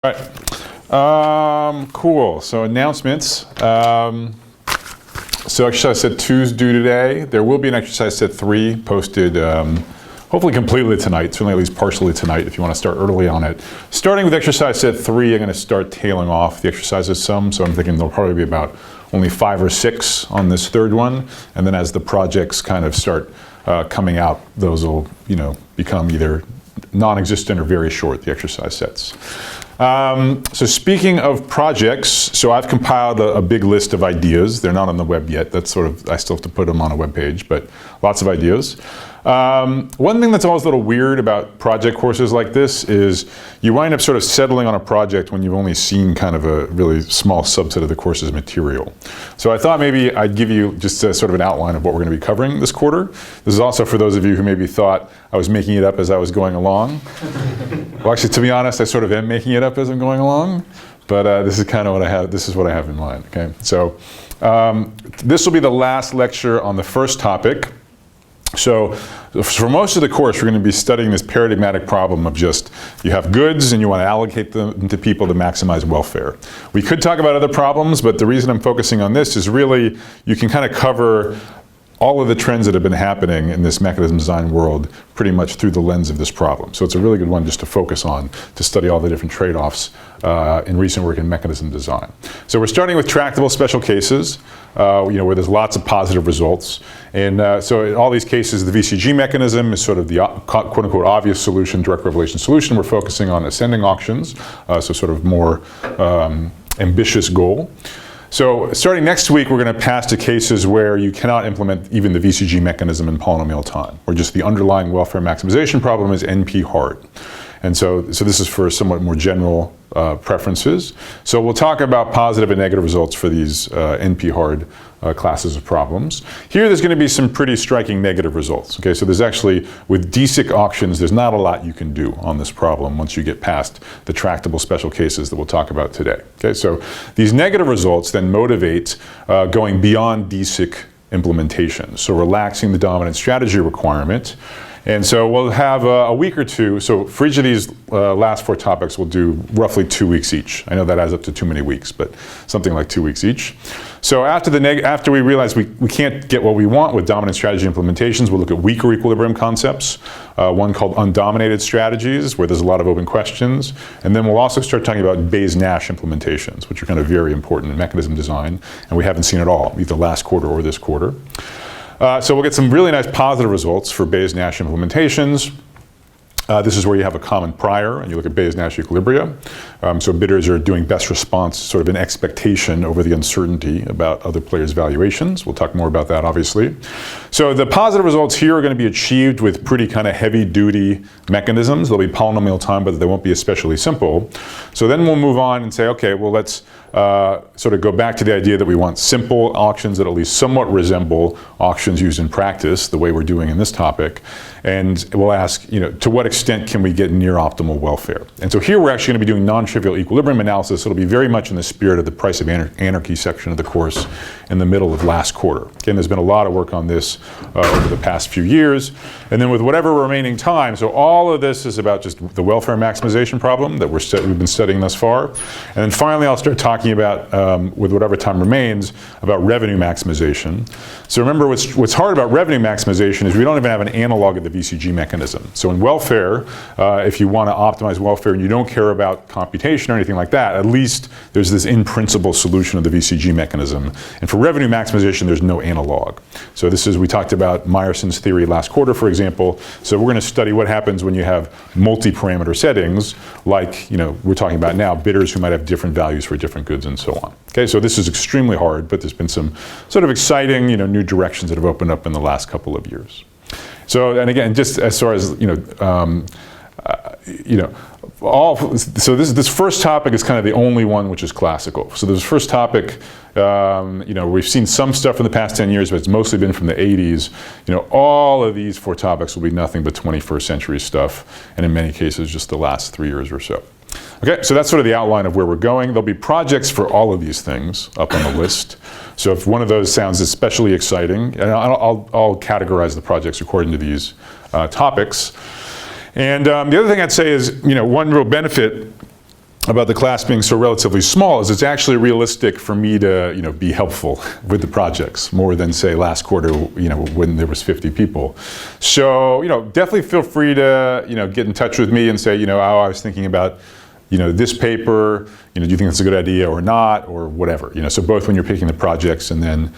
All right. Cool. So announcements. So exercise set 2 is due today. There will be an exercise set 3 posted hopefully completely tonight, certainly at least partially tonight if you want to start early on it. Starting with exercise set 3, I'm going to start tailing off the exercises some, so I'm thinking there'll probably be about only 5 or 6 on this third one, and then as the projects kind of start coming out, those will become either non-existent or very short, the exercise sets. So speaking of projects, so I've compiled a big list of ideas. They're not on the web yet. That's sort of, I still have to put them on a web page, but lots of ideas. One thing that's always a little weird about project courses like this is you wind up sort of settling on a project when you've only seen kind of a really small subset of the course's material. So I thought maybe I'd give you just a sort of an outline of what we're going to be covering this quarter. This is also for those of you who maybe thought I was making it up as I was going along. Well, actually, to be honest, I sort of am making it up as I'm going along, but this is kind of what I have. This is what I have in mind. Okay, so this will be the last lecture on the first topic. So for most of the course, we're going to be studying this paradigmatic problem of just you have goods and you want to allocate them to people to maximize welfare. We could talk about other problems, but the reason I'm focusing on this is really you can kind of cover all of the trends that have been happening in this mechanism design world pretty much through the lens of this problem. So it's a really good one just to focus on, to study all the different trade-offs in recent work in mechanism design. So we're starting with tractable special cases, where there's lots of positive results. And so in all these cases, the VCG mechanism is sort of the quote-unquote obvious solution, direct revelation solution. We're focusing on ascending auctions, so sort of more ambitious goal. So starting next week, we're going to pass to cases where you cannot implement even the VCG mechanism in polynomial time, or just the underlying welfare maximization problem is NP hard. And so this is for somewhat more general preferences. So we'll talk about positive and negative results for these NP hard classes of problems. Here there's going to be some pretty striking negative results. Okay, so there's actually, with DSIC auctions, there's not a lot you can do on this problem once you get past the tractable special cases that we'll talk about today. Okay, so these negative results then motivate going beyond DSIC implementation, so relaxing the dominant strategy requirement. And so we'll have a week or two. So for each of these last 4 topics, we'll do roughly 2 weeks each. I know that adds up to too many weeks, but something like 2 weeks each. So after we realize we can't get what we want with dominant strategy implementations, we'll look at weaker equilibrium concepts, one called undominated strategies, where there's a lot of open questions. And then we'll also start talking about Bayes-Nash implementations, which are kind of very important in mechanism design, and we haven't seen at all, either last quarter or this quarter. So we'll get some really nice positive results for Bayes-Nash implementations. This is where you have a common prior, and you look at Bayes-Nash equilibria. So bidders are doing best response, sort of an expectation over the uncertainty about other players' valuations. We'll talk more about that, obviously. So the positive results here are going to be achieved with pretty kind of heavy-duty mechanisms. They'll be polynomial time, but they won't be especially simple. So then we'll move on and say, okay, well, let's sort of go back to the idea that we want simple auctions that at least somewhat resemble auctions used in practice, the way we're doing in this topic. And we'll ask, to what extent can we get near optimal welfare? And so here we're actually going to be doing non-trivial equilibrium analysis. It'll be very much in the spirit of the price of anarchy section of the course in the middle of last quarter. Again, there's been a lot of work on this over the past few years. And then with whatever remaining time, so all of this is about just the welfare maximization problem that we've been studying thus far. And then finally, I'll start talking about, with whatever time remains, about revenue maximization. So remember, what's hard about revenue maximization is we don't even have an analog of the VCG mechanism. So in welfare, if you want to optimize welfare and you don't care about computation or anything like that, at least there's this in-principle solution of the VCG mechanism. And for revenue maximization, there's no analog. So we talked about Meyerson's theory last quarter, for example. So we're going to study what happens when you have multi-parameter settings, like we're talking about now, bidders who might have different values for different goods and so on. Okay, so this is extremely hard, but there's been some sort of exciting, new directions that have opened up in the last couple of years. So, and again, just as far as, so this first topic is kind of the only one which is classical. So this first topic, we've seen some stuff in the past 10 years, but it's mostly been from the 80s. All of these 4 topics will be nothing but 21st century stuff, and in many cases, just the last 3 years or so. Okay, so that's sort of the outline of where we're going. There'll be projects for all of these things up on the list. So if one of those sounds especially exciting, and I'll categorize the projects according to these topics. And the other thing I'd say is, one real benefit about the class being so relatively small is it's actually realistic for me to, be helpful with the projects more than, say, last quarter, when there was 50 people. So, definitely feel free to, get in touch with me and say, I was thinking about, this paper, do you think that's a good idea or not, or whatever. So both when you're picking the projects and then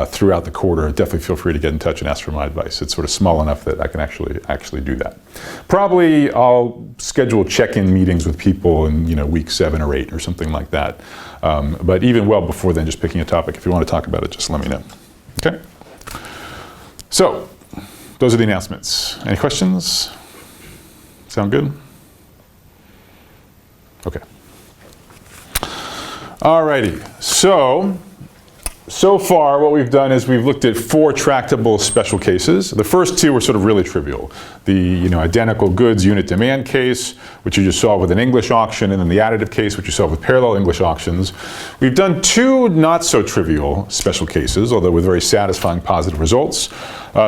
throughout the quarter, definitely feel free to get in touch and ask for my advice. It's sort of small enough that I can actually do that. Probably I'll schedule check-in meetings with people in week 7 or 8 or something like that. But even well before then, just picking a topic. If you want to talk about it, just let me know. Okay. So those are the announcements. Any questions? Sound good? Okay. Alrighty, so far what we've done is we've looked at 4 tractable special cases. The first 2 were sort of really trivial. The identical goods unit demand case, which you just saw with an English auction, and then the additive case, which you saw with parallel English auctions. We've done 2 not so trivial special cases, although with very satisfying positive results.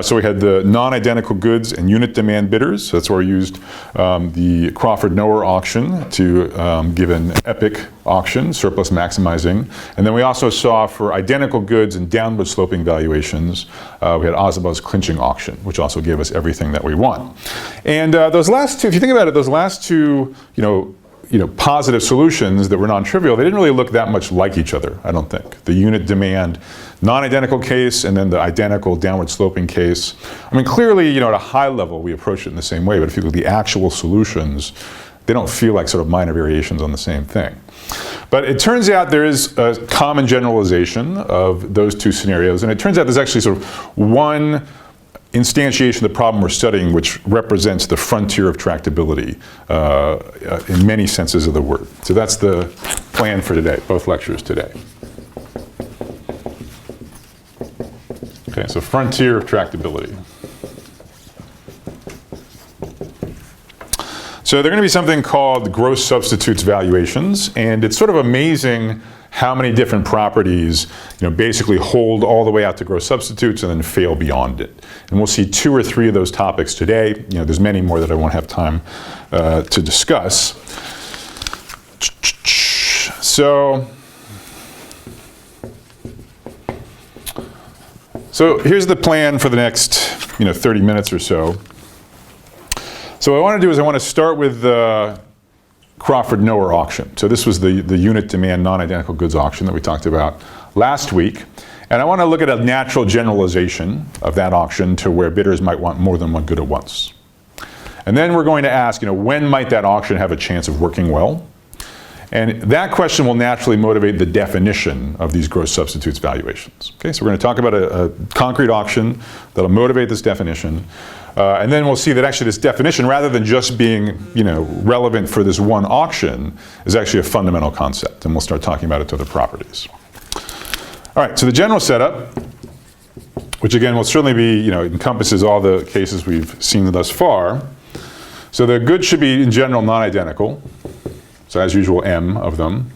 So we had the non-identical goods and unit demand bidders. So that's where we used the Crawford-Noer auction to give an epic auction, surplus maximizing. And then we also saw for identical goods and downward sloping valuations, we had Ozabaw's clinching auction, which also gave us everything that we want. And those last 2, if you think about it, those last 2, positive solutions that were non-trivial, they didn't really look that much like each other, I don't think. The unit demand non-identical case and then the identical downward sloping case. I mean, clearly, at a high level, we approach it in the same way, but if you look at the actual solutions, they don't feel like sort of minor variations on the same thing. But it turns out there is a common generalization of those 2 scenarios, and it turns out there's actually sort of one instantiation of the problem we're studying which represents the frontier of tractability in many senses of the word. So that's the plan for today, both lectures today. Okay, so frontier of tractability. So they're going to be something called gross substitutes valuations, and it's sort of amazing how many different properties, basically hold all the way out to gross substitutes and then fail beyond it. And we'll see 2 or 3 of those topics today. There's many more that I won't have time to discuss. So here's the plan for the next, 30 minutes or so. So what I want to do is I want to start with the Crawford-Noer auction. So this was the unit demand non-identical goods auction that we talked about last week. And I want to look at a natural generalization of that auction to where bidders might want more than one good at once. And then we're going to ask, when might that auction have a chance of working well? And that question will naturally motivate the definition of these gross substitutes valuations. Okay, so we're going to talk about a concrete auction that'll motivate this definition. And then we'll see that actually this definition, rather than just being relevant for this one auction, is actually a fundamental concept. And we'll start talking about its other properties. All right, so the general setup, which again will certainly be, encompasses all the cases we've seen thus far. So the goods should be in general non-identical. So as usual, M of them.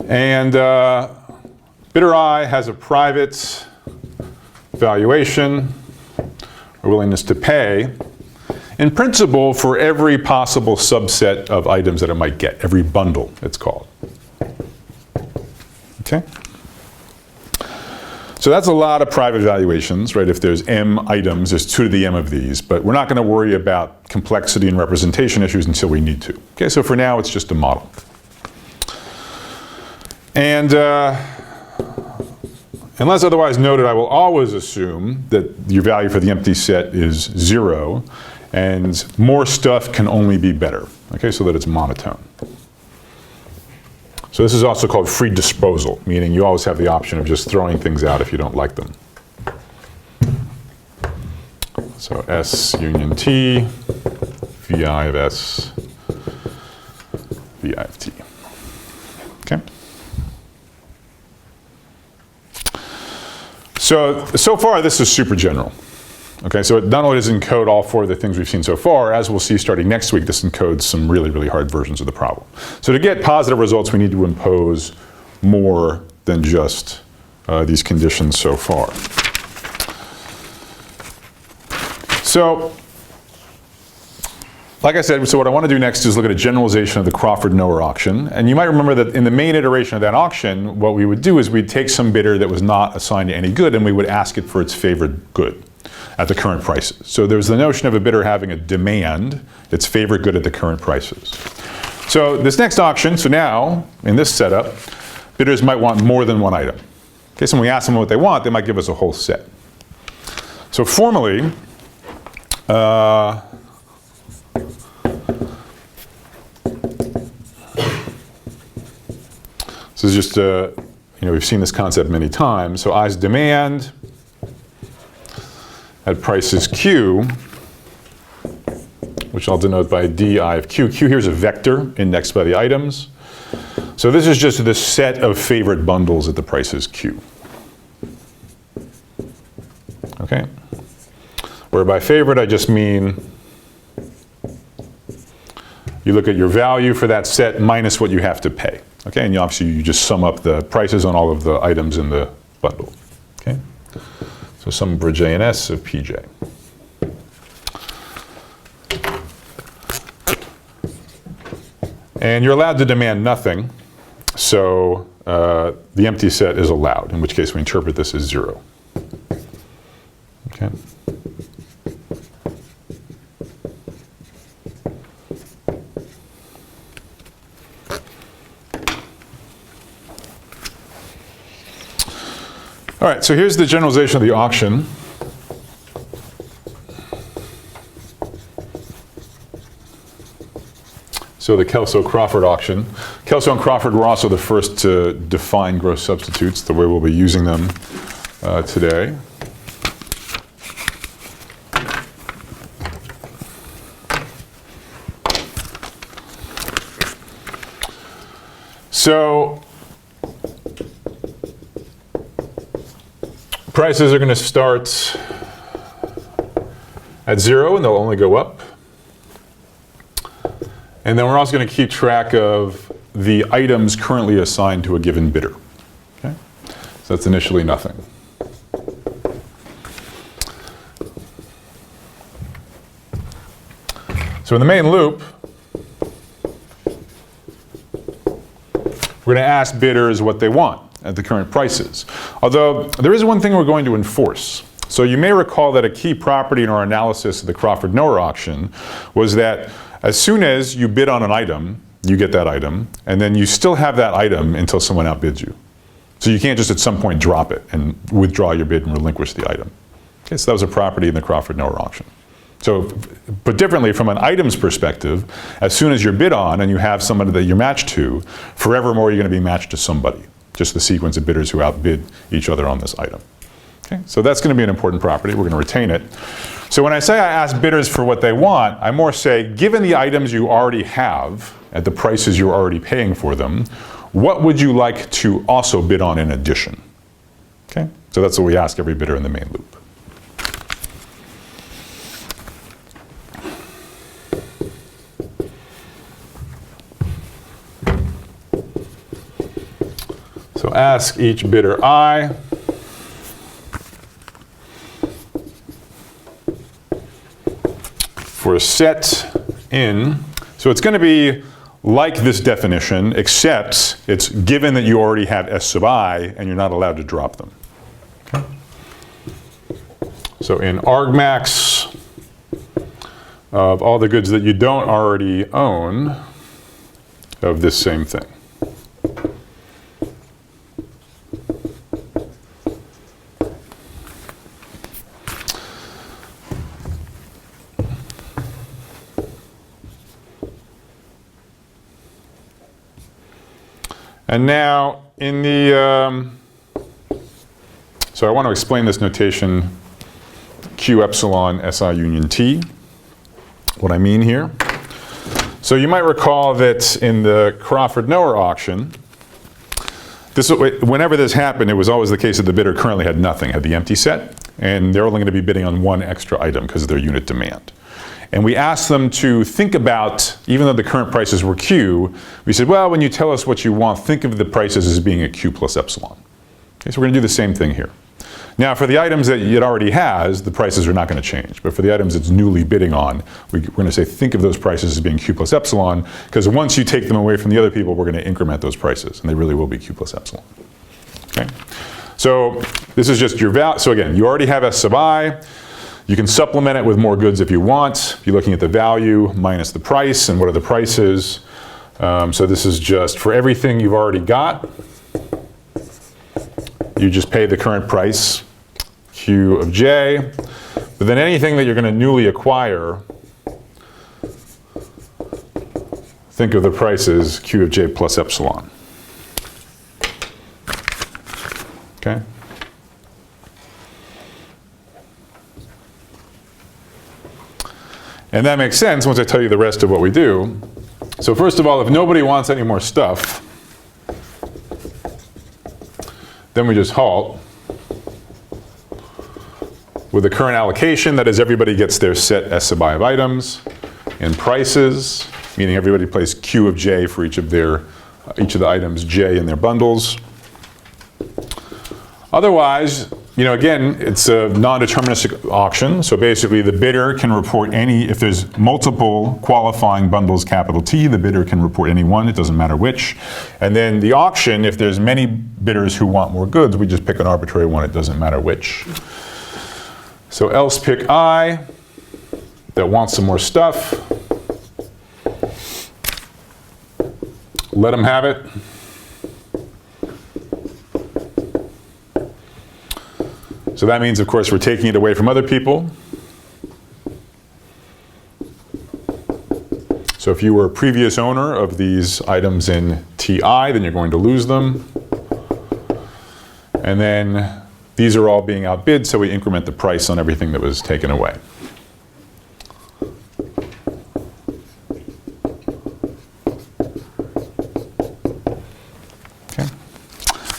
And bidder I has a private valuation, or willingness to pay, in principle for every possible subset of items that it might get, every bundle it's called. Okay? So that's a lot of private valuations, right? If there's M items, there's 2 to the M of these, but we're not going to worry about complexity and representation issues until we need to. Okay, so for now it's just a model. And unless otherwise noted, I will always assume that your value for the empty set is 0, and more stuff can only be better, okay, so that it's monotone. So this is also called free disposal, meaning you always have the option of just throwing things out if you don't like them. So S union T, VI of S, VI of T. Okay? So far this is super general. Okay, so it not only does it encode all 4 of the things we've seen so far, as we'll see starting next week, this encodes some really, really hard versions of the problem. So to get positive results, we need to impose more than just these conditions so far. So, like I said, so what I want to do next is look at a generalization of the Crawford-Noer auction. And you might remember that in the main iteration of that auction, what we would do is we'd take some bidder that was not assigned to any good and we would ask it for its favorite good at the current prices. So there's the notion of a bidder having a demand, its favorite good at the current prices. So this next auction, so now, in this setup, bidders might want more than one item. Okay, so when we ask them what they want, they might give us a whole set. So formally, this is just, we've seen this concept many times. So I's demand at prices Q, which I'll denote by di of Q. Q here is a vector indexed by the items. So this is just the set of favorite bundles at the prices Q. Okay? Where by favorite I just mean you look at your value for that set minus what you have to pay. Okay, and obviously you just sum up the prices on all of the items in the bundle. Okay, so sum over J and S of PJ. And you're allowed to demand nothing, so the empty set is allowed, in which case we interpret this as 0. Okay. All right, so here's the generalization of the auction. So the Kelso-Crawford auction. Kelso and Crawford were also the first to define gross substitutes, the way we'll be using them today. So prices are going to start at 0 and they'll only go up. And then we're also going to keep track of the items currently assigned to a given bidder. Okay? So that's initially nothing. So in the main loop, we're going to ask bidders what they want at the current prices. Although there is one thing we're going to enforce. So you may recall that a key property in our analysis of the Crawford-Noer auction was that as soon as you bid on an item, you get that item, and then you still have that item until someone outbids you. So you can't just at some point drop it and withdraw your bid and relinquish the item. Okay, so that was a property in the Crawford-Noer auction. So, put differently, from an items perspective, as soon as you're bid on and you have somebody that you're matched to, forevermore you're going to be matched to somebody. Just the sequence of bidders who outbid each other on this item. Okay, so that's going to be an important property. We're going to retain it. So when I say I ask bidders for what they want, I more say, given the items you already have at the prices you're already paying for them, what would you like to also bid on in addition? Okay, so that's what we ask every bidder in the main loop. So ask each bidder I for a set in. So it's going to be like this definition, except it's given that you already have S sub I and you're not allowed to drop them. Okay. So in argmax of all the goods that you don't already own of this same thing. And now in the, so I want to explain this notation Q epsilon SI union T, what I mean here. So you might recall that in the Crawford-Noer auction, whenever this happened, it was always the case that the bidder currently had nothing, had the empty set, and they're only going to be bidding on one extra item because of their unit demand. And we asked them to think about, even though the current prices were Q, we said, well, when you tell us what you want, think of the prices as being a Q plus epsilon. Okay, so we're going to do the same thing here. Now, for the items that it already has, the prices are not going to change. But for the items it's newly bidding on, we're going to say think of those prices as being Q plus epsilon, because once you take them away from the other people, we're going to increment those prices, and they really will be Q plus epsilon. Okay? So this is just your value. So again, you already have S sub I. You can supplement it with more goods if you want. You're looking at the value minus the price, and what are the prices. So this is just for everything you've already got. You just pay the current price, Q of J. But then anything that you're going to newly acquire, think of the price as Q of J plus epsilon. Okay? And that makes sense once I tell you the rest of what we do. So first of all, if nobody wants any more stuff, then we just halt with the current allocation. That is, everybody gets their set S sub I of items, and prices, meaning everybody plays Q of J for each of the items J in their bundles. Otherwise, again, it's a non-deterministic auction. So basically, the bidder can report if there's multiple qualifying bundles, capital T, the bidder can report any one, it doesn't matter which. And then the auction, if there's many bidders who want more goods, we just pick an arbitrary one, it doesn't matter which. So else pick I that wants some more stuff. Let them have it. So that means, of course, we're taking it away from other people. So if you were a previous owner of these items in TI, then you're going to lose them. And then these are all being outbid, so we increment the price on everything that was taken away. Okay.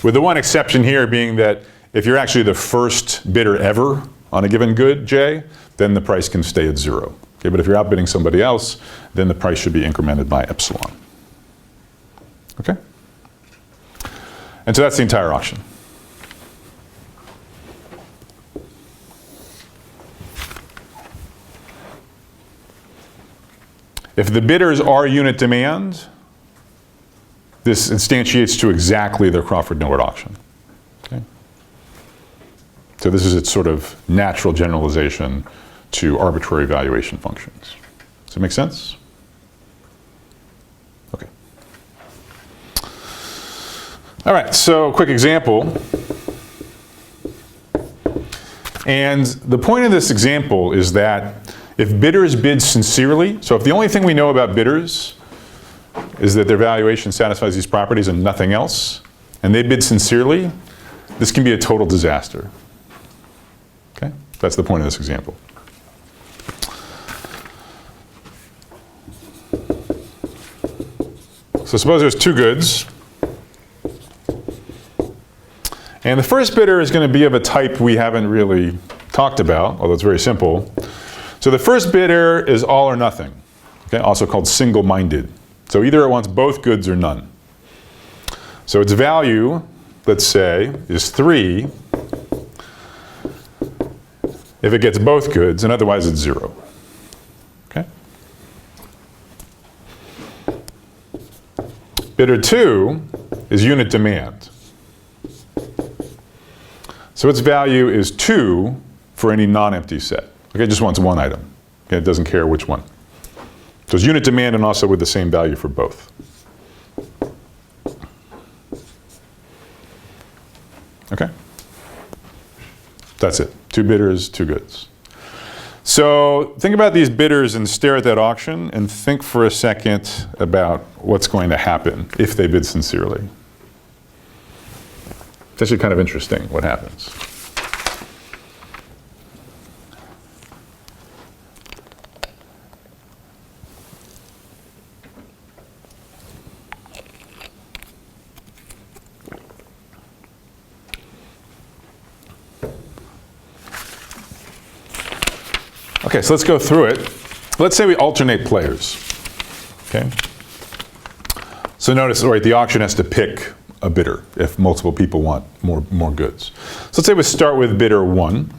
With the one exception here being that if you're actually the first bidder ever on a given good, J, then the price can stay at 0. Okay, but if you're outbidding somebody else, then the price should be incremented by epsilon. Okay? And so that's the entire auction. If the bidders are unit demand, this instantiates to exactly the Crawford-Noard auction. Okay? So this is its sort of natural generalization to arbitrary valuation functions. Does it make sense? Okay. All right, so quick example. And the point of this example is that if bidders bid sincerely, so if the only thing we know about bidders is that their valuation satisfies these properties and nothing else, and they bid sincerely, this can be a total disaster. Okay? That's the point of this example. So suppose there's two goods. And the first bidder is going to be of a type we haven't really talked about, although it's very simple. So the first bidder is all or nothing, okay? Also called single-minded. So either it wants both goods or none. So its value, let's say, is 3 if it gets both goods, and otherwise it's 0. Okay? Bidder 2 is unit demand. So its value is 2 for any non-empty set. Okay, it just wants one item. Okay, it doesn't care which one. So it's unit demand and also with the same value for both. Okay? That's it. Two bidders, two goods. So think about these bidders and stare at that auction and think for a second about what's going to happen if they bid sincerely. It's actually kind of interesting what happens. Okay, so let's go through it. Let's say we alternate players. Okay? So notice, right, the auction has to pick a bidder if multiple people want more goods. So let's say we start with bidder 1.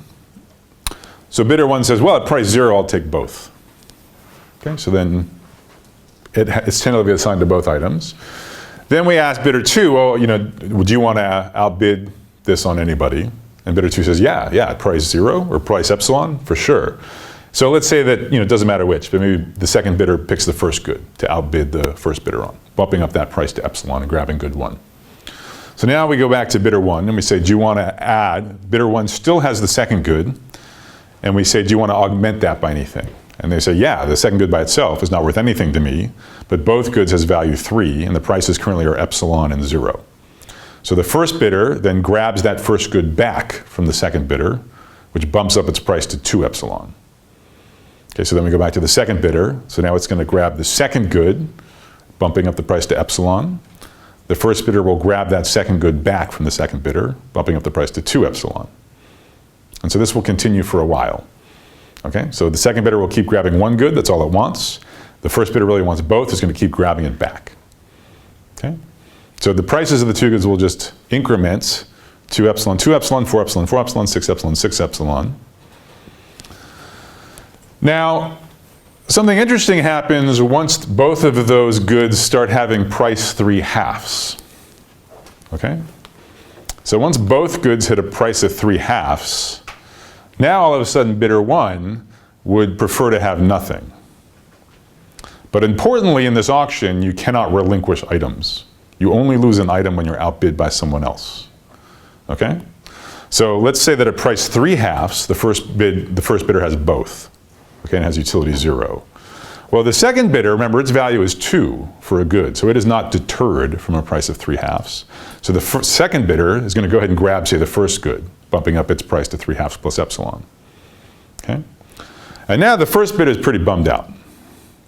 So bidder 1 says, well, at price 0, I'll take both. Okay, so then it's tentatively assigned to both items. Then we ask bidder 2, well, would you want to outbid this on anybody? And bidder 2 says, yeah, at price 0 or price epsilon, for sure. So let's say that, it doesn't matter which, but maybe the second bidder picks the first good to outbid the first bidder on, bumping up that price to epsilon and grabbing good 1. So now we go back to bidder 1 and we say, do you want to add, bidder 1 still has the second good, and we say, do you want to augment that by anything? And they say, yeah, the second good by itself is not worth anything to me, but both goods has value 3, and the prices currently are epsilon and 0. So the first bidder then grabs that first good back from the second bidder, which bumps up its price to 2 epsilon. Okay, so then we go back to the second bidder. So now it's going to grab the second good, bumping up the price to epsilon. The first bidder will grab that second good back from the second bidder, bumping up the price to 2 epsilon. And so this will continue for a while. Okay, so the second bidder will keep grabbing one good, that's all it wants. The first bidder really wants both, it's going to keep grabbing it back. Okay, so the prices of the two goods will just increment 2 epsilon, 4 epsilon, 4 epsilon, 6 epsilon, 6 epsilon. Now, something interesting happens once both of those goods start having price 3/2. Okay? So once both goods hit a price of 3/2, now all of a sudden bidder 1 would prefer to have nothing. But importantly in this auction, you cannot relinquish items. You only lose an item when you're outbid by someone else. Okay? So let's say that at price 3/2, the first bidder has both. Okay, and has utility 0. Well, the second bidder, remember, its value is 2 for a good, so it is not deterred from a price of 3/2. So the second bidder is going to go ahead and grab, say, the first good, bumping up its price to 3/2 plus epsilon. Okay? And now the first bidder is pretty bummed out.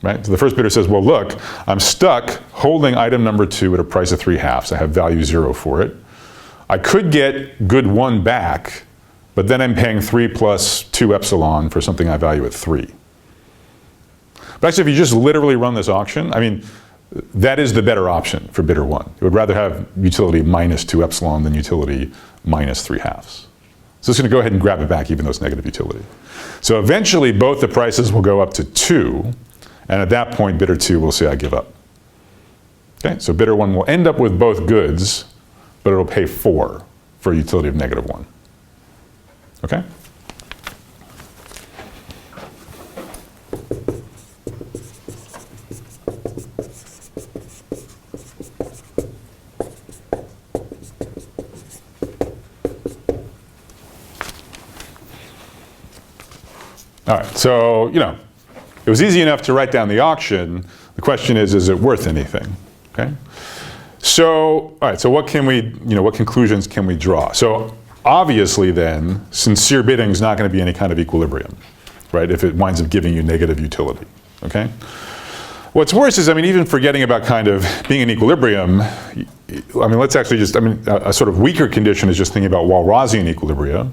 Right? So the first bidder says, well, look, I'm stuck holding item number 2 at a price of 3/2. I have value 0 for it. I could get good 1 back, but then I'm paying 3 plus 2 epsilon for something I value at 3. But actually, if you just literally run this auction, I mean, that is the better option for bidder 1. It would rather have utility minus 2 epsilon than utility minus 3/2. So it's going to go ahead and grab it back even though it's negative utility. So eventually, both the prices will go up to 2, and at that point, bidder 2 will say, I give up. Okay, so bidder 1 will end up with both goods, but it'll pay 4 for a utility of negative 1. Okay? All right, so, it was easy enough to write down the auction. The question is it worth anything? Okay? So, all right, so what conclusions can we draw? So, obviously then, sincere bidding is not going to be any kind of equilibrium, right, if it winds up giving you negative utility, okay? What's worse is, even forgetting about kind of being in equilibrium, let's actually just, a sort of weaker condition is just thinking about Walrasian equilibria.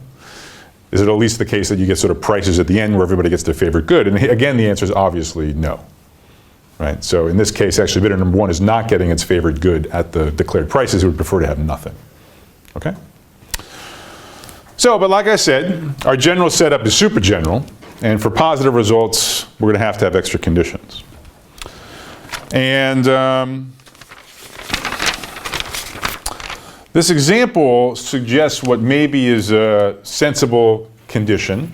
Is it at least the case that you get sort of prices at the end where everybody gets their favorite good? And again, the answer is obviously no, right? So in this case, actually, bidder number 1 is not getting its favorite good at the declared prices. It would prefer to have nothing, okay? So, but like I said, our general setup is super general, and for positive results, we're going to have extra conditions. And this example suggests what maybe is a sensible condition,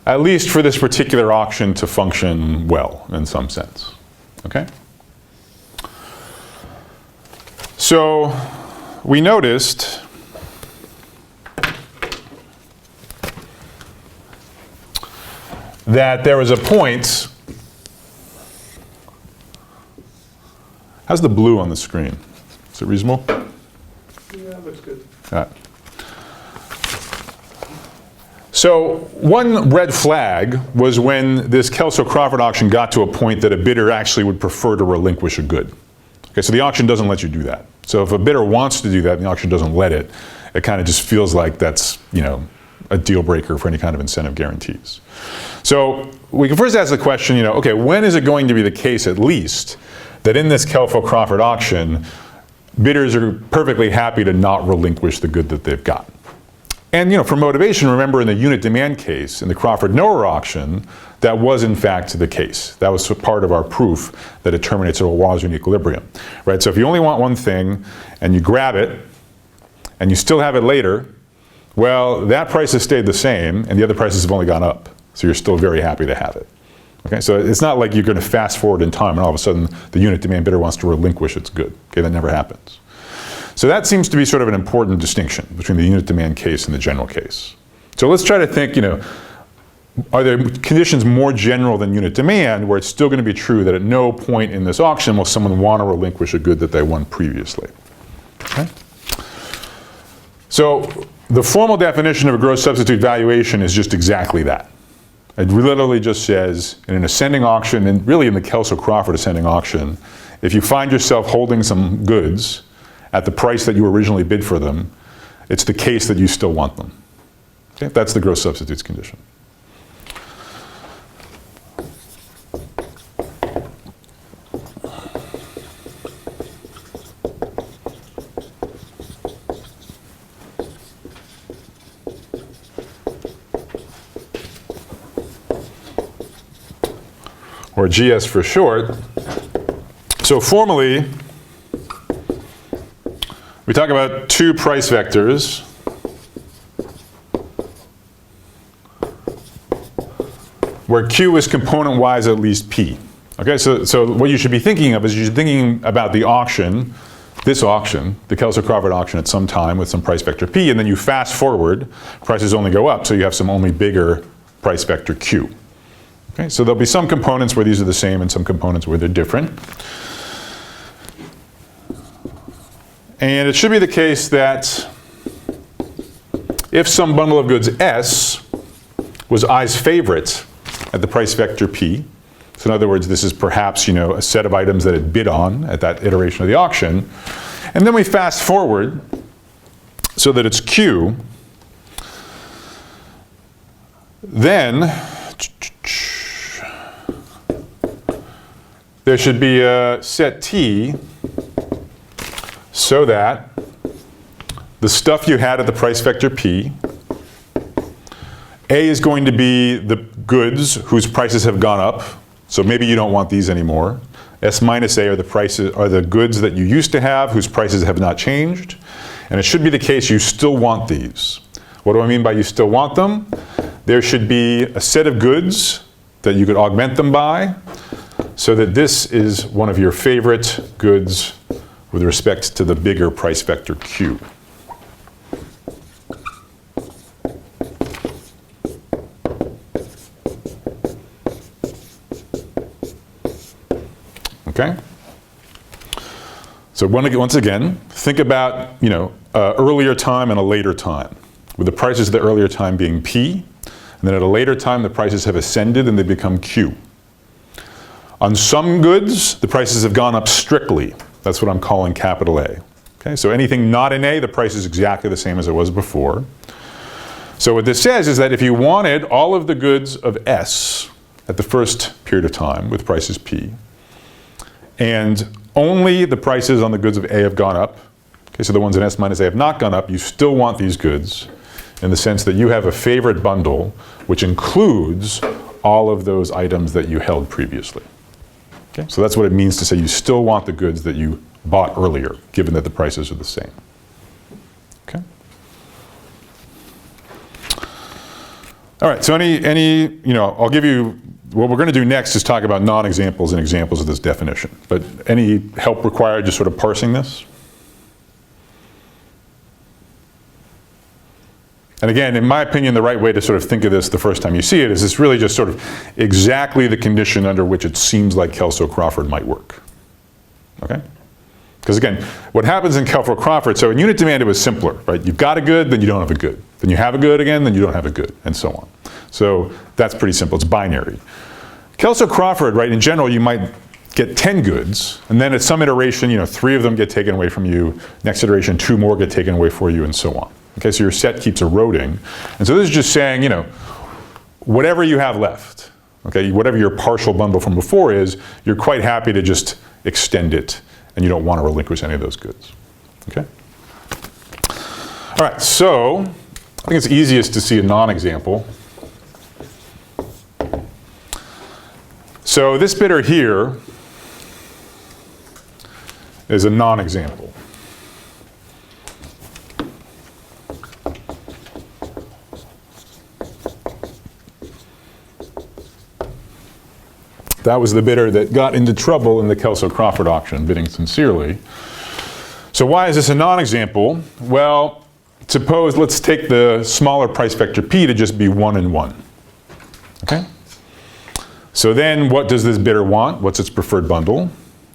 at least for this particular auction to function well in some sense. Okay? So we noticed that there was a point. How's the blue on the screen? Is it reasonable? Yeah, looks good. All right. So one red flag was when this Kelso-Crawford auction got to a point that a bidder actually would prefer to relinquish a good. Okay, so the auction doesn't let you do that. So if a bidder wants to do that and the auction doesn't let it, it kind of just feels like that's, a deal breaker for any kind of incentive guarantees. So we can first ask the question, okay, when is it going to be the case at least that in this Kelso-Crawford auction, bidders are perfectly happy to not relinquish the good that they've got. And for motivation, remember in the unit demand case, in the Crawford-Noer auction, that was in fact the case. That was part of our proof that it terminates at a Walrasian equilibrium, right? So if you only want one thing and you grab it and you still have it later, well, that price has stayed the same and the other prices have only gone up. So you're still very happy to have it. Okay, so it's not like you're going to fast forward in time and all of a sudden the unit demand bidder wants to relinquish its good. Okay, that never happens. So that seems to be sort of an important distinction between the unit demand case and the general case. So let's try to think, are there conditions more general than unit demand where it's still going to be true that at no point in this auction will someone want to relinquish a good that they won previously? Okay? So the formal definition of a gross substitute valuation is just exactly that. It literally just says in an ascending auction, and really in the Kelso-Crawford ascending auction, if you find yourself holding some goods at the price that you originally bid for them, it's the case that you still want them. Okay? That's the gross substitutes condition. Or GS for short. So formally, we talk about two price vectors where Q is component-wise at least P. Okay, so what you should be thinking of is you're thinking about the auction, this auction, the Kelso-Crawford auction at some time with some price vector P, and then you fast forward, prices only go up, so you have some only bigger price vector Q. Okay, so there'll be some components where these are the same and some components where they're different. And it should be the case that if some bundle of goods S was I's favorite at the price vector P, so in other words, this is perhaps a set of items that it bid on at that iteration of the auction, and then we fast forward so that it's Q, then there should be a set T so that the stuff you had at the price vector P, A is going to be the goods whose prices have gone up. So maybe you don't want these anymore. S minus A are the goods that you used to have whose prices have not changed. And it should be the case you still want these. What do I mean by you still want them? There should be a set of goods that you could augment them by so that this is one of your favorite goods with respect to the bigger price vector Q. Okay? So once again, think about earlier time and a later time, with the prices of the earlier time being P, and then at a later time the prices have ascended and they become Q. On some goods, the prices have gone up strictly. That's what I'm calling capital A. Okay, so anything not in A, the price is exactly the same as it was before. So what this says is that if you wanted all of the goods of S at the first period of time with prices P, and only the prices on the goods of A have gone up, okay, so the ones in S minus A have not gone up, you still want these goods in the sense that you have a favorite bundle which includes all of those items that you held previously. Okay, so that's what it means to say you still want the goods that you bought earlier, given that the prices are the same. Okay. All right, so I'll give you, what we're going to do next is talk about non-examples and examples of this definition. But any help required just sort of parsing this? And again, in my opinion, the right way to sort of think of this the first time you see it is it's really just sort of exactly the condition under which it seems like Kelso-Crawford might work. Okay? Because again, what happens in Kelso-Crawford, so in unit demand it was simpler, right? You've got a good, then you don't have a good. Then you have a good again, then you don't have a good, and so on. So that's pretty simple, it's binary. Kelso-Crawford, right, in general you might get 10 goods, and then at some iteration, 3 of them get taken away from you, next iteration 2 more get taken away for you, and so on. Okay, so your set keeps eroding. And so this is just saying, whatever you have left, okay, whatever your partial bundle from before is, you're quite happy to just extend it, and you don't want to relinquish any of those goods. Okay? All right, so I think it's easiest to see a non-example. So this bidder here is a non-example. That was the bidder that got into trouble in the Kelso-Crawford auction, bidding sincerely. So why is this a non-example? Well, suppose, let's take the smaller price vector P to just be 1 and 1. Okay? So then what does this bidder want? What's its preferred bundle?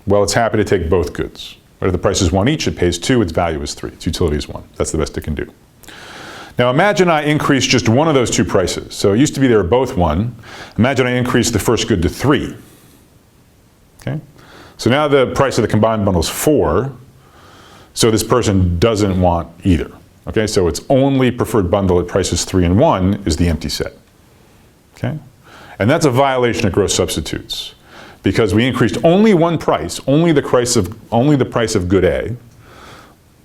Well, it's happy to take both goods. If the price is 1 each, it pays 2, its value is 3. Its utility is 1. That's the best it can do. Now imagine I increase just one of those two prices. So it used to be they were both 1. Imagine I increase the first good to 3. Okay? So now the price of the combined bundle is 4. So this person doesn't want either. Okay? So its only preferred bundle at prices 3 and 1 is the empty set. Okay? And that's a violation of gross substitutes, because we increased only one price, only the price of good A,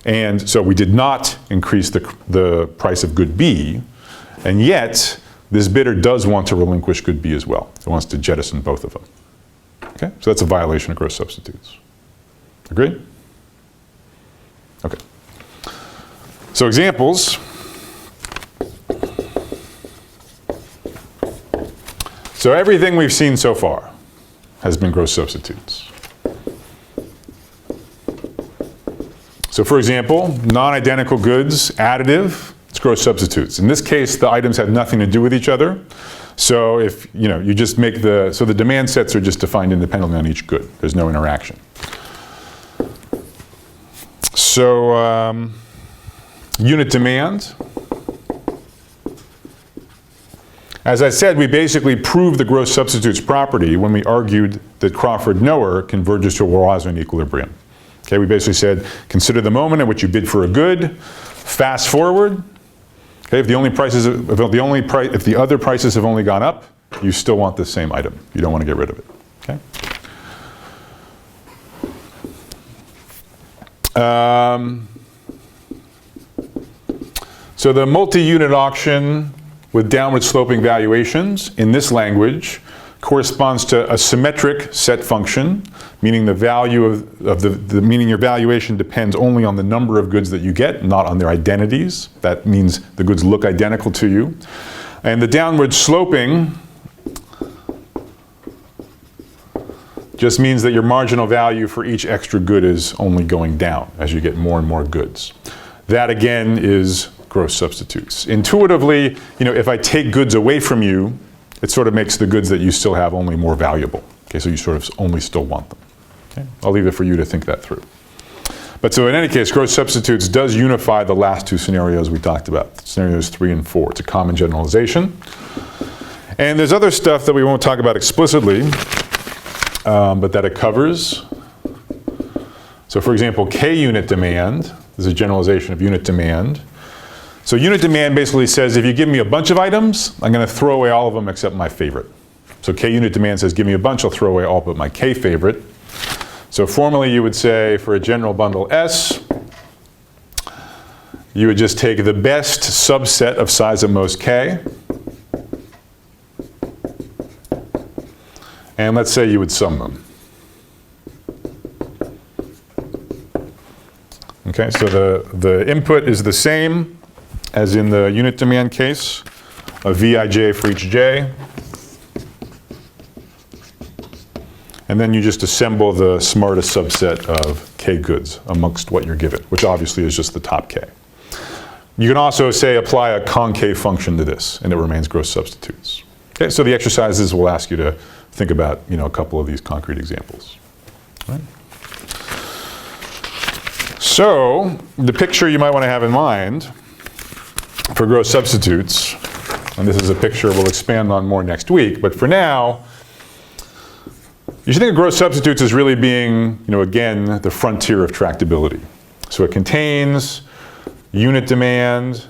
and so we did not increase the price of good B, and yet this bidder does want to relinquish good B as well. It wants to jettison both of them. Okay, so that's a violation of gross substitutes. Agreed? Okay. So examples. So everything we've seen so far has been gross substitutes. So for example, non-identical goods, additive, it's gross substitutes. In this case, the items have nothing to do with each other. So if you just make so the demand sets are just defined independently on each good. There's no interaction. So unit demand. As I said, we basically proved the gross substitutes property when we argued that Crawford-Noer converges to a Walrasian equilibrium. Okay, we basically said, consider the moment at which you bid for a good, fast forward. Okay, if the other prices have only gone up, you still want the same item. You don't want to get rid of it. Okay. So the multi-unit auction with downward sloping valuations in this language corresponds to a symmetric set function, meaning the value meaning your valuation depends only on the number of goods that you get, not on their identities. That means the goods look identical to you. And the downward sloping just means that your marginal value for each extra good is only going down as you get more and more goods. That again is gross substitutes. Intuitively, if I take goods away from you, it sort of makes the goods that you still have only more valuable. Okay, so you sort of only still want them. Okay? I'll leave it for you to think that through. But so in any case, gross substitutes does unify the last two scenarios we talked about, scenarios 3 and 4. It's a common generalization. And there's other stuff that we won't talk about explicitly, but that it covers. So for example, K-unit demand is a generalization of unit demand. So unit demand basically says if you give me a bunch of items, I'm going to throw away all of them except my favorite. So K-unit demand says give me a bunch, I'll throw away all but my K favorite. So formally you would say for a general bundle S, you would just take the best subset of size of most K. And let's say you would sum them. Okay, so the input is the same as in the unit demand case, a Vij for each j. And then you just assemble the smartest subset of k goods amongst what you're given, which obviously is just the top k. You can also say apply a concave function to this, and it remains gross substitutes. Okay, so the exercises will ask you to think about a couple of these concrete examples. All right. So the picture you might want to have in mind for gross substitutes, and this is a picture we'll expand on more next week, but for now, you should think of gross substitutes as really being, again, the frontier of tractability. So it contains unit demand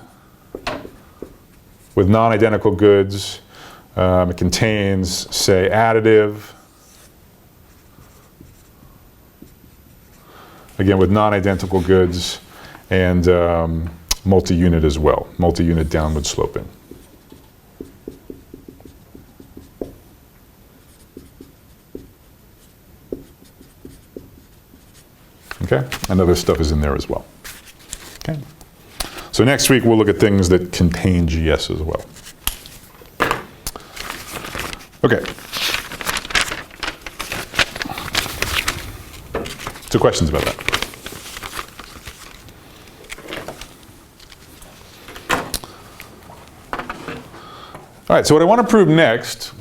with non-identical goods. It contains, say, additive, again with non-identical goods. and multi-unit as well, multi-unit downward sloping. Okay, and other stuff is in there as well. Okay, so next week we'll look at things that contain GS as well. Okay. So questions about that? All right, so what I want to prove next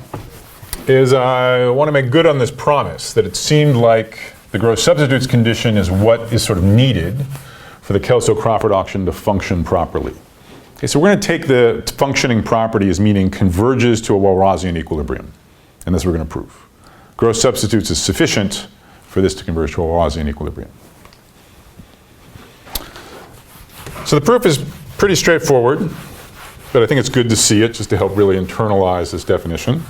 is I want to make good on this promise that it seemed like the gross substitutes condition is what is sort of needed for the Kelso-Crawford auction to function properly. Okay, so we're going to take the functioning property as meaning converges to a Walrasian equilibrium, and that's what we're going to prove. Gross substitutes is sufficient for this to converge to a Walrasian equilibrium. So the proof is pretty straightforward, but I think it's good to see it just to help really internalize this definition.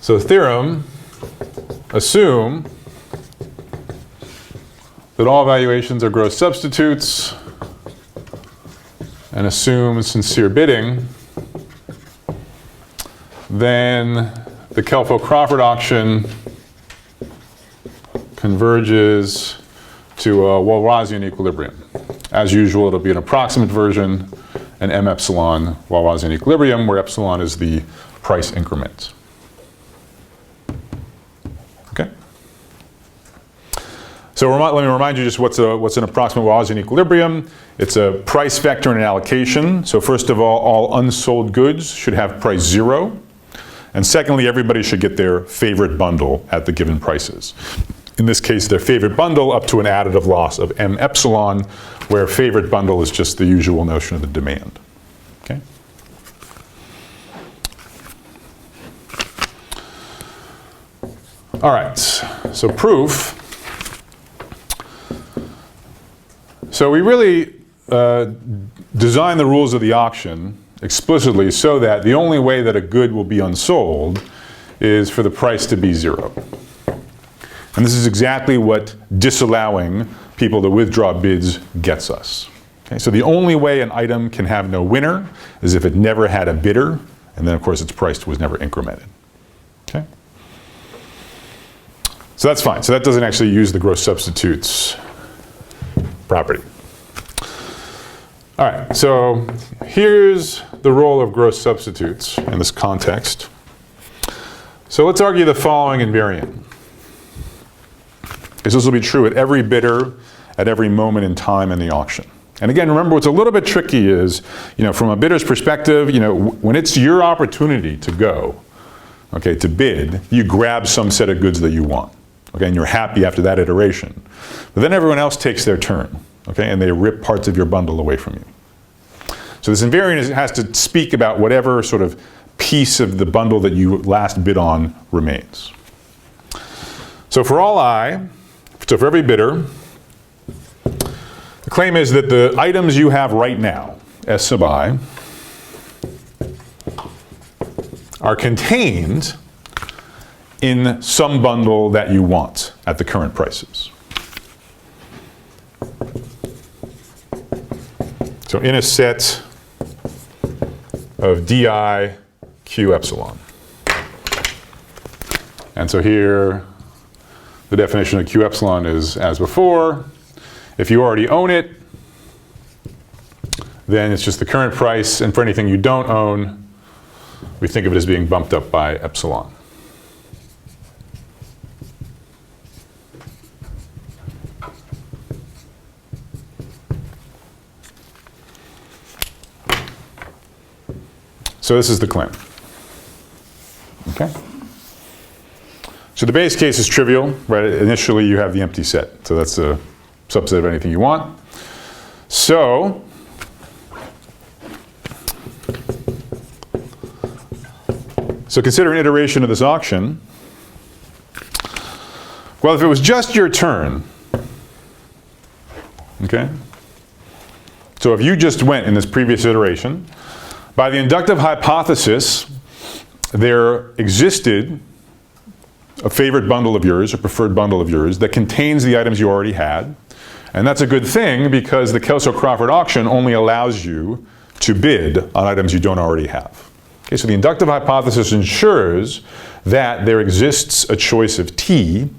So the theorem assume that all valuations are gross substitutes and assume sincere bidding, then the Kelso-Crawford auction converges to a Walrasian equilibrium. As usual, it'll be an approximate version, an M epsilon Walrasian equilibrium, where epsilon is the price increment. Okay? So let me remind you just what's an approximate Walrasian equilibrium. It's a price vector and an allocation. So first of all unsold goods should have price 0. And secondly, everybody should get their favorite bundle at the given prices. In this case, their favorite bundle up to an additive loss of M epsilon, where favorite bundle is just the usual notion of the demand. Okay? All right, so proof. So we really design the rules of the auction explicitly so that the only way that a good will be unsold is for the price to be 0. And this is exactly what disallowing people to withdraw bids gets us. Okay, so the only way an item can have no winner is if it never had a bidder, and then of course its price was never incremented. Okay? So that's fine. So that doesn't actually use the gross substitutes property. All right, so here's the role of gross substitutes in this context. So let's argue the following invariant. This will be true at every bidder at every moment in time in the auction. And again, remember what's a little bit tricky is, from a bidder's perspective, when it's your opportunity to go, okay, to bid, you grab some set of goods that you want. Okay, and you're happy after that iteration. But then everyone else takes their turn, okay, and they rip parts of your bundle away from you. So this invariant has to speak about whatever sort of piece of the bundle that you last bid on remains. So for all I, so for every bidder, the claim is that the items you have right now, S sub I, are contained in some bundle that you want at the current prices. So in a set of di q epsilon. And so here, the definition of q epsilon is as before. If you already own it, then it's just the current price, and for anything you don't own, we think of it as being bumped up by epsilon. So this is the claim. Okay? So the base case is trivial, right? Initially you have the empty set. So that's a subset of anything you want. So consider an iteration of this auction. Well, if it was just your turn, okay? So if you just went in this previous iteration, by the inductive hypothesis, there existed a favorite bundle of yours, a preferred bundle of yours, that contains the items you already had. And that's a good thing because the Kelso-Crawford auction only allows you to bid on items you don't already have. Okay, so the inductive hypothesis ensures that there exists a choice of T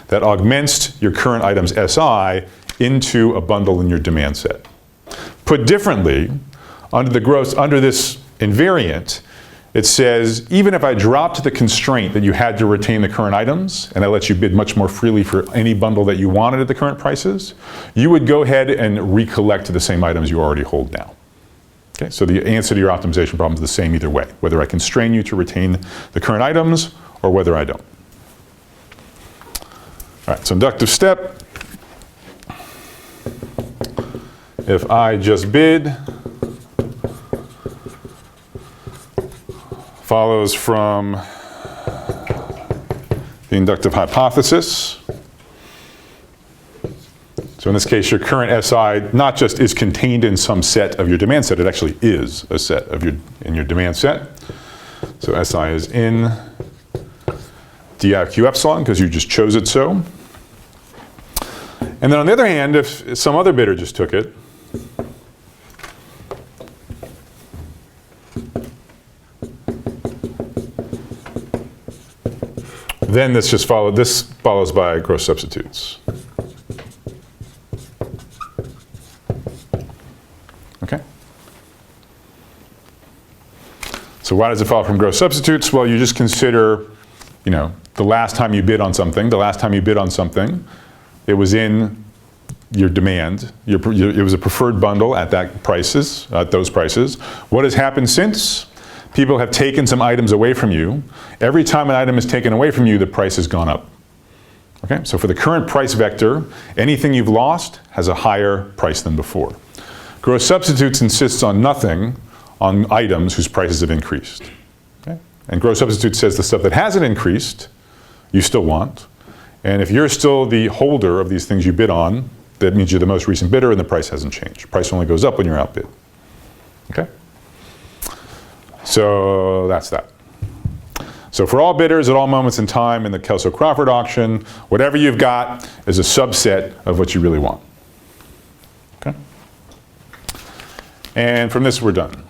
that augments your current items SI into a bundle in your demand set. Put differently, under this invariant, it says even if I dropped the constraint that you had to retain the current items and I let you bid much more freely for any bundle that you wanted at the current prices, you would go ahead and recollect the same items you already hold now. Okay, so the answer to your optimization problem is the same either way, whether I constrain you to retain the current items or whether I don't. All right, so inductive step. If I just bid follows from the inductive hypothesis. So in this case, your current SI not just is contained in some set of your demand set, it actually is a set of in your demand set. So SI is in DIQ epsilon because you just chose it so. And then on the other hand, if some other bidder just took it, then this follows by gross substitutes. Okay? So why does it follow from gross substitutes? Well, you just consider, the last time you bid on something, it was in your demand. It was a preferred bundle at those prices. What has happened since? People have taken some items away from you. Every time an item is taken away from you, the price has gone up. Okay, so for the current price vector, anything you've lost has a higher price than before. Gross substitutes insists on nothing on items whose prices have increased. Okay? And gross substitute says the stuff that hasn't increased, you still want. And if you're still the holder of these things you bid on, that means you're the most recent bidder and the price hasn't changed. Price only goes up when you're outbid. Okay? So that's that. So for all bidders at all moments in time in the Kelso-Crawford auction, whatever you've got is a subset of what you really want. Okay? And from this, we're done.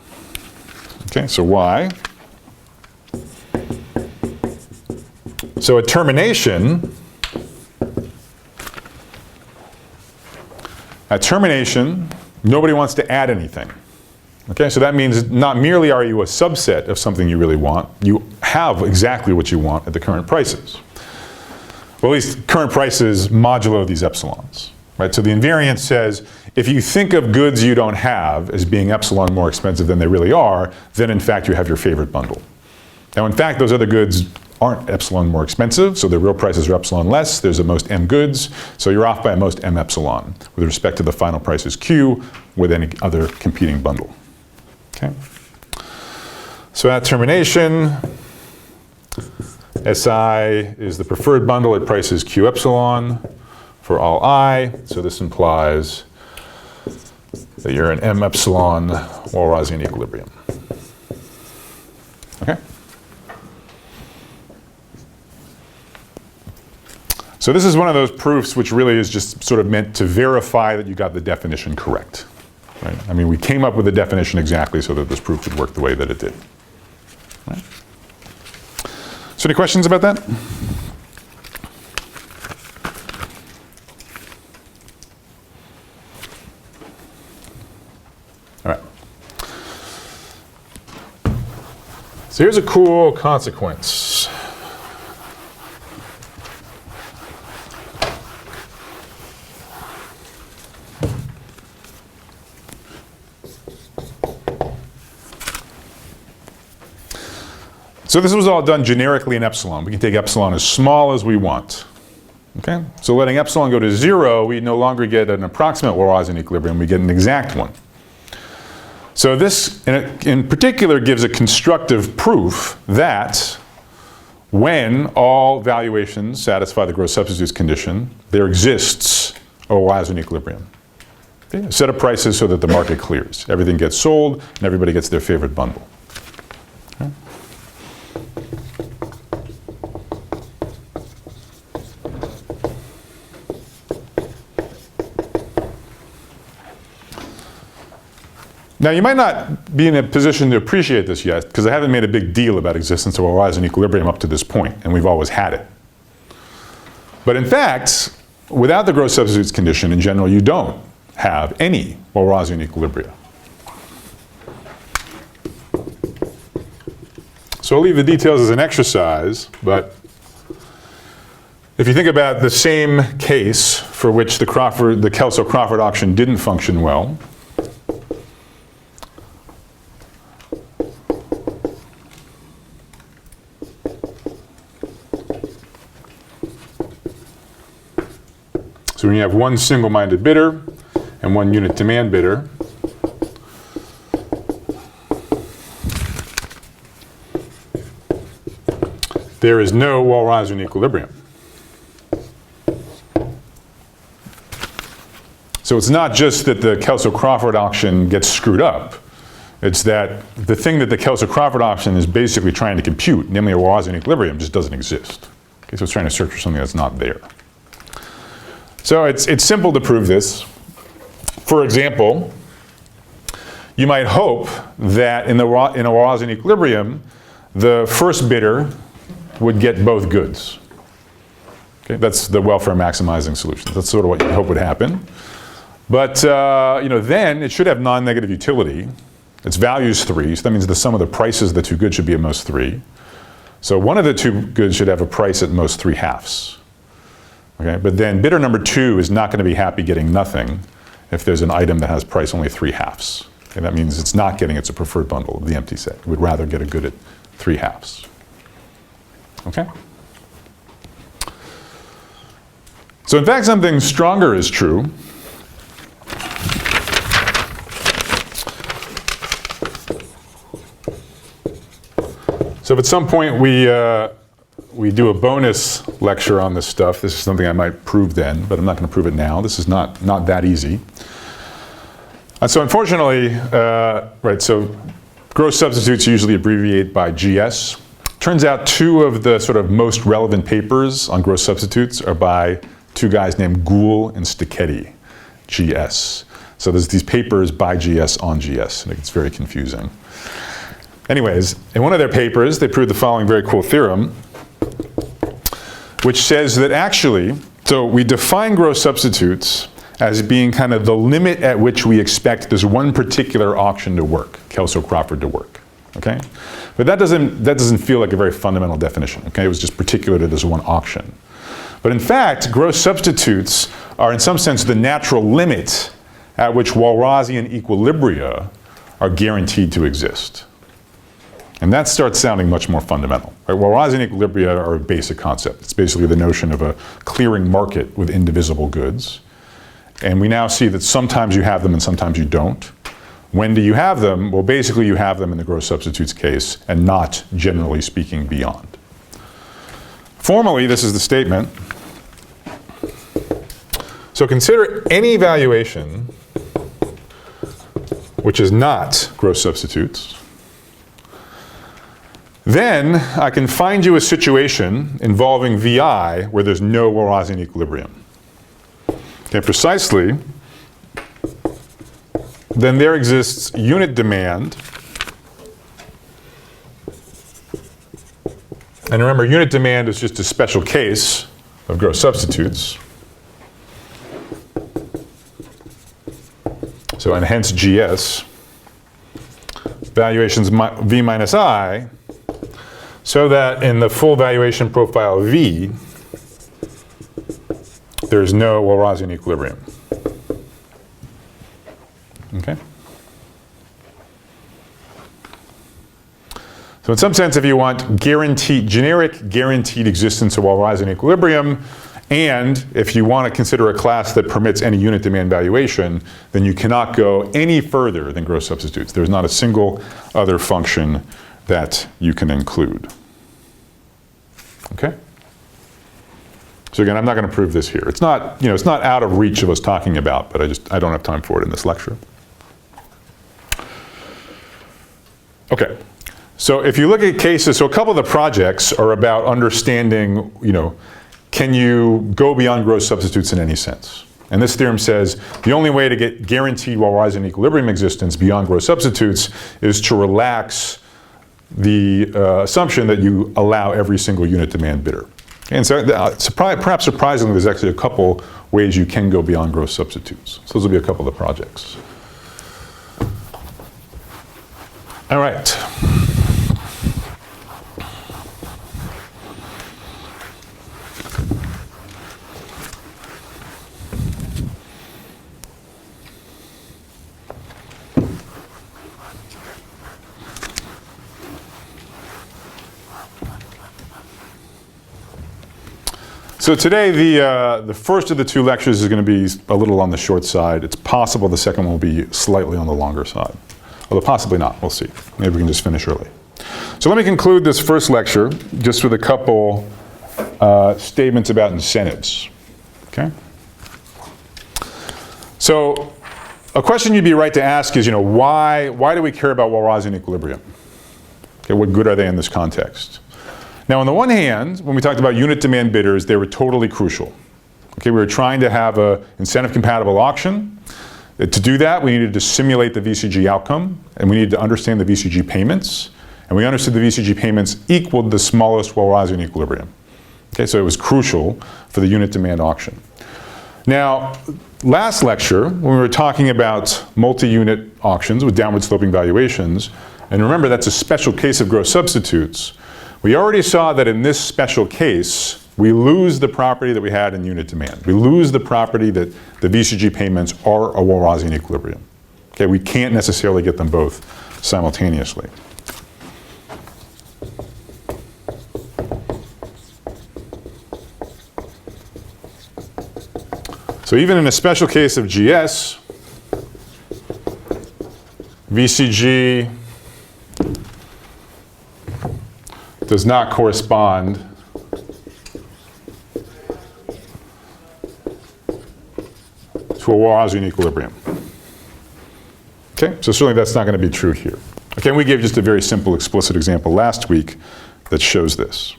Okay, so why? So at termination, nobody wants to add anything. Okay, so that means not merely are you a subset of something you really want, you have exactly what you want at the current prices. Well, at least current prices modulo these epsilons. Right? So the invariant says, if you think of goods you don't have as being epsilon more expensive than they really are, then in fact you have your favorite bundle. Now in fact, those other goods aren't epsilon more expensive, so their real prices are epsilon less. There's a most m goods, so you're off by a most m epsilon with respect to the final prices q with any other competing bundle. Okay. So at termination, SI is the preferred bundle at prices q epsilon for all I. So this implies that you're in m epsilon Walrasian equilibrium. Okay. So this is one of those proofs which really is just sort of meant to verify that you got the definition correct. Right? I mean, we came up with the definition exactly so that this proof would work the way that it did. Right? So any questions about that? All right. So here's a cool consequence. So this was all done generically in epsilon. We can take epsilon as small as we want. Okay? So letting epsilon go to 0, we no longer get an approximate Walrasian equilibrium, we get an exact one. So this, in particular, gives a constructive proof that when all valuations satisfy the gross substitutes condition, there exists a Walrasian equilibrium. Okay? A set of prices so that the market clears. Everything gets sold, and everybody gets their favorite bundle. Okay? Now, you might not be in a position to appreciate this yet, because I haven't made a big deal about existence of Walrasian equilibrium up to this point, and we've always had it. But in fact, without the gross substitutes condition, in general, you don't have any Walrasian equilibria. So I'll leave the details as an exercise, but if you think about the same case for which the Kelso-Crawford auction didn't function well, so when you have one single-minded bidder and one unit demand bidder, there is no Walrasian equilibrium. So it's not just that the Kelso-Crawford auction gets screwed up. It's that the thing that the Kelso-Crawford auction is basically trying to compute, namely a Walrasian equilibrium, just doesn't exist. Okay, so it's trying to search for something that's not there. So it's simple to prove this. For example, you might hope that in a Walrasian equilibrium, the first bidder would get both goods. Okay, that's the welfare maximizing solution. That's sort of what you hope would happen. But then it should have non-negative utility. Its value is 3, so that means the sum of the prices of the two goods should be at most 3. So one of the two goods should have a price at most 3/2. Okay, but then bidder number 2 is not going to be happy getting nothing if there's an item that has price only 3/2. Okay, that means it's not getting its preferred bundle of the empty set. It would rather get a good at 3/2. Okay? So in fact, something stronger is true. So if at some point we do a bonus lecture on this stuff, this is something I might prove then, but I'm not going to prove it now. This is not that easy. So unfortunately, so gross substitutes usually abbreviate by GS. Turns out 2 of the sort of most relevant papers on gross substitutes are by 2 guys named Gould and Sticchetti, GS. So there's these papers by GS on GS, and it gets very confusing. Anyways, in one of their papers, they proved the following very cool theorem, which says that actually, so we define gross substitutes as being kind of the limit at which we expect this one particular auction to work, Kelso-Crawford to work, okay? But that doesn't feel like a very fundamental definition, okay? It was just particular to this one auction. But in fact, gross substitutes are in some sense the natural limit at which Walrasian equilibria are guaranteed to exist. And that starts sounding much more fundamental. Right? Walrasian equilibria are a basic concept. It's basically the notion of a clearing market with indivisible goods. And we now see that sometimes you have them and sometimes you don't. When do you have them? Well, basically you have them in the gross substitutes case and not, generally speaking, beyond. Formally, this is the statement. So consider any valuation which is not gross substitutes. Then I can find you a situation involving VI where there's no Walrasian equilibrium. Okay, precisely, then there exists unit demand. And remember, unit demand is just a special case of gross substitutes. So, and hence GS, valuations V minus I, so that in the full valuation profile V, there's no Walrasian equilibrium. Okay? So in some sense, if you want generic guaranteed existence of Walrasian equilibrium, and if you want to consider a class that permits any unit demand valuation, then you cannot go any further than gross substitutes. There's not a single other function that you can include. Okay? So again, I'm not going to prove this here. It's not, it's not out of reach of us talking about, but I don't have time for it in this lecture. Okay. So if you look at cases, so a couple of the projects are about understanding, can you go beyond gross substitutes in any sense? And this theorem says the only way to get guaranteed Walrasian equilibrium existence beyond gross substitutes is to relax the assumption that you allow every single unit demand bidder. And so perhaps surprisingly, there's actually a couple ways you can go beyond gross substitutes. So those will be a couple of the projects. All right. So today, the first of the two lectures is going to be a little on the short side. It's possible the second one will be slightly on the longer side. Although possibly not, we'll see. Maybe we can just finish early. So let me conclude this first lecture just with a couple statements about incentives, okay? So a question you'd be right to ask is, why do we care about Walrasian equilibrium? Okay, what good are they in this context? Now, on the one hand, when we talked about unit demand bidders, they were totally crucial. Okay, we were trying to have an incentive-compatible auction. To do that, we needed to simulate the VCG outcome, and we needed to understand the VCG payments. And we understood the VCG payments equaled the smallest Walrasian equilibrium. Okay, so it was crucial for the unit demand auction. Now, last lecture, when we were talking about multi-unit auctions with downward sloping valuations, and remember that's a special case of gross substitutes, we already saw that in this special case, we lose the property that we had in unit demand. We lose the property that the VCG payments are a Walrasian equilibrium. Okay, we can't necessarily get them both simultaneously. So even in a special case of GS, VCG does not correspond to a Walrasian equilibrium. Okay, so certainly that's not going to be true here. Okay, and we gave just a very simple explicit example last week that shows this.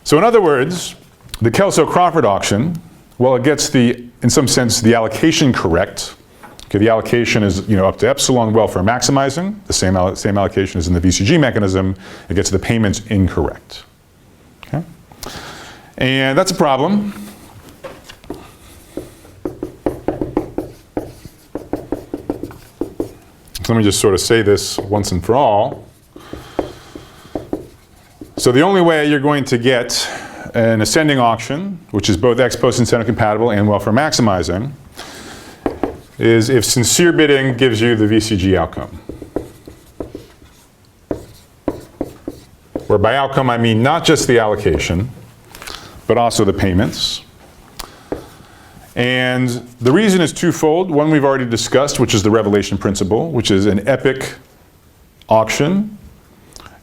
So in other words, the Kelso-Crawford auction, well, it gets in some sense, the allocation correct. Okay, the allocation is up to epsilon welfare maximizing. The same allocation is in the VCG mechanism. It gets the payments incorrect. Okay? And that's a problem. So let me just sort of say this once and for all. So the only way you're going to get an ascending auction, which is both ex post incentive compatible and welfare maximizing, is if sincere bidding gives you the VCG outcome. Where by outcome I mean not just the allocation, but also the payments. And the reason is twofold. One we've already discussed, which is the revelation principle, which is an epic auction.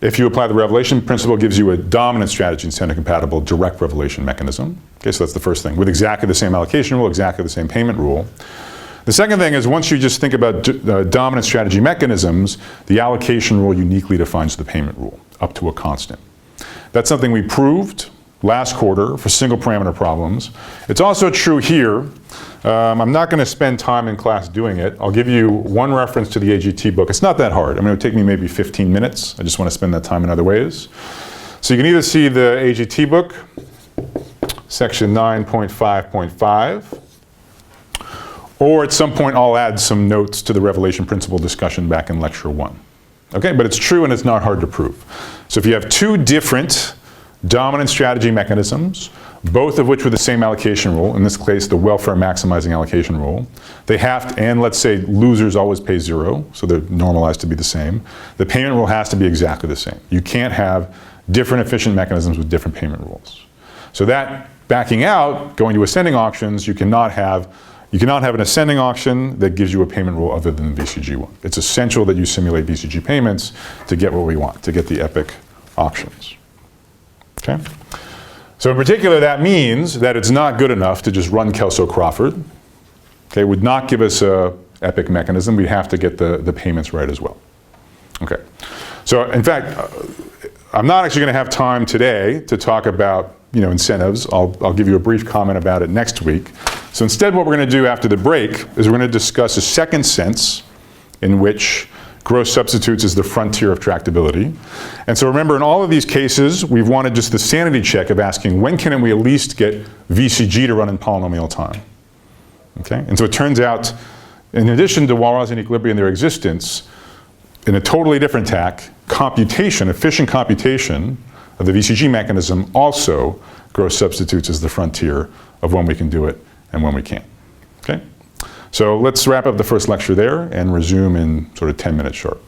If you apply the revelation principle, it gives you a dominant strategy incentive compatible direct revelation mechanism. Okay, so that's the first thing, with exactly the same allocation rule, exactly the same payment rule. The second thing is once you just think about dominant strategy mechanisms, the allocation rule uniquely defines the payment rule up to a constant. That's something we proved last quarter for single parameter problems. It's also true here. I'm not going to spend time in class doing it. I'll give you one reference to the AGT book. It's not that hard. I mean, it would take me maybe 15 minutes. I just want to spend that time in other ways. So you can either see the AGT book, section 9.5.5, or at some point I'll add some notes to the revelation principle discussion back in lecture 1. Okay, but it's true and it's not hard to prove. So if you have two different dominant strategy mechanisms, both of which with the same allocation rule, in this case the welfare maximizing allocation rule, they have to, and let's say losers always pay 0, so they're normalized to be the same, the payment rule has to be exactly the same. You can't have different efficient mechanisms with different payment rules. So that backing out, going to ascending auctions, you cannot have an ascending auction that gives you a payment rule other than the VCG one. It's essential that you simulate VCG payments to get what we want, to get the epic auctions. Okay? So in particular, that means that it's not good enough to just run Kelso-Crawford. Okay, it would not give us a epic mechanism. We'd have to get the payments right as well. Okay. So in fact, I'm not actually going to have time today to talk about incentives. I'll give you a brief comment about it next week. So instead what we're going to do after the break is we're going to discuss a second sense in which gross substitutes is the frontier of tractability. And so remember, in all of these cases, we've wanted just the sanity check of asking, when can we at least get VCG to run in polynomial time? Okay? And so it turns out, in addition to Walrasian equilibria and their existence, in a totally different tack, computation, efficient computation of the VCG mechanism also gross substitutes as the frontier of when we can do it and when we can't. Okay? So let's wrap up the first lecture there and resume in sort of 10 minutes sharp.